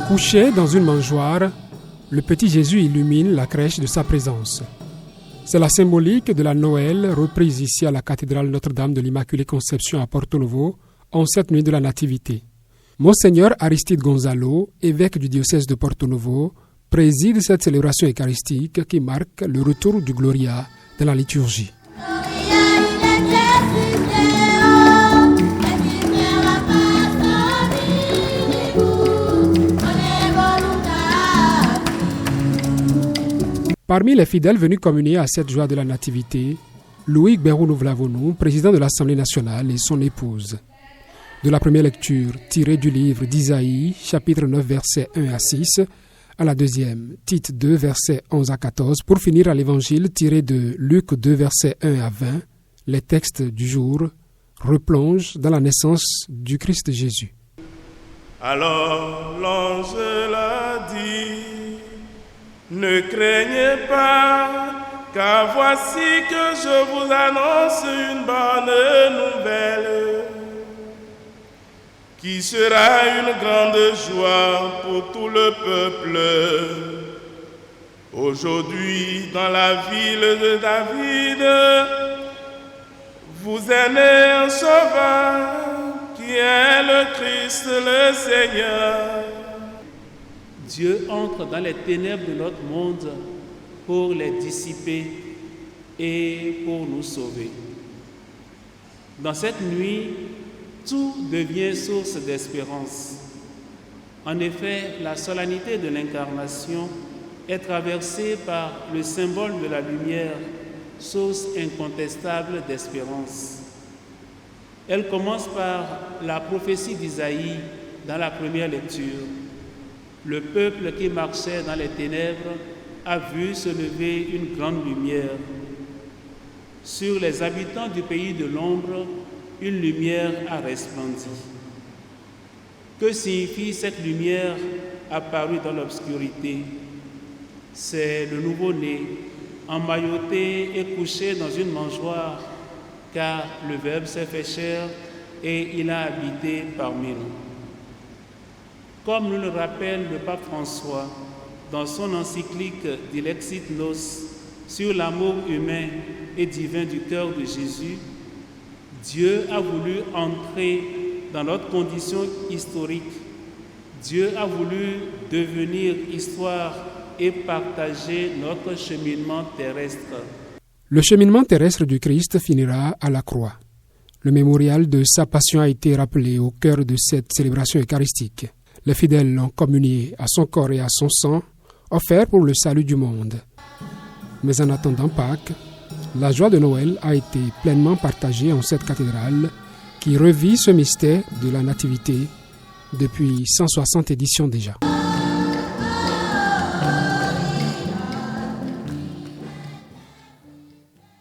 Couché dans une mangeoire, le petit Jésus illumine la crèche de sa présence. C'est la symbolique de la Noël reprise ici à la cathédrale Notre-Dame de l'Immaculée Conception à Porto Novo en cette nuit de la Nativité. Monseigneur Aristide Gonzalo, évêque du diocèse de Porto Novo, préside cette célébration eucharistique qui marque le retour du Gloria dans la liturgie. Parmi les fidèles venus communier à cette joie de la Nativité, Louis Berounou-Vlavonou, président de l'Assemblée nationale, et son épouse. De la première lecture, tirée du livre d'Isaïe, chapitre 9, versets 1 à 6, à la deuxième, Tite 2, versets 11 à 14, pour finir à l'évangile tiré de Luc 2, versets 1 à 20, les textes du jour replongent dans la naissance du Christ Jésus. Alors l'ange l'a dit, ne craignez pas, car voici que je vous annonce une bonne nouvelle, qui sera une grande joie pour tout le peuple. Aujourd'hui, dans la ville de David, vous est né un sauveur, qui est le Christ, le Seigneur. Dieu entre dans les ténèbres de notre monde pour les dissiper et pour nous sauver. Dans cette nuit, tout devient source d'espérance. En effet, la solennité de l'incarnation est traversée par le symbole de la lumière, source incontestable d'espérance. Elle commence par la prophétie d'Isaïe dans la première lecture. Le peuple qui marchait dans les ténèbres a vu se lever une grande lumière. Sur les habitants du pays de l'ombre, une lumière a resplendi. Que signifie cette lumière apparue dans l'obscurité? C'est le nouveau-né, emmailloté et couché dans une mangeoire, car le Verbe s'est fait chair et il a habité parmi nous. Comme nous le rappelle le pape François dans son encyclique Dilexit Nos sur l'amour humain et divin du cœur de Jésus, Dieu a voulu entrer dans notre condition historique. Dieu a voulu devenir histoire et partager notre cheminement terrestre. Le cheminement terrestre du Christ finira à la croix. Le mémorial de sa passion a été rappelé au cœur de cette célébration eucharistique. Les fidèles ont communié à son corps et à son sang, offert pour le salut du monde. Mais en attendant Pâques, la joie de Noël a été pleinement partagée en cette cathédrale qui revit ce mystère de la Nativité depuis 160 éditions déjà.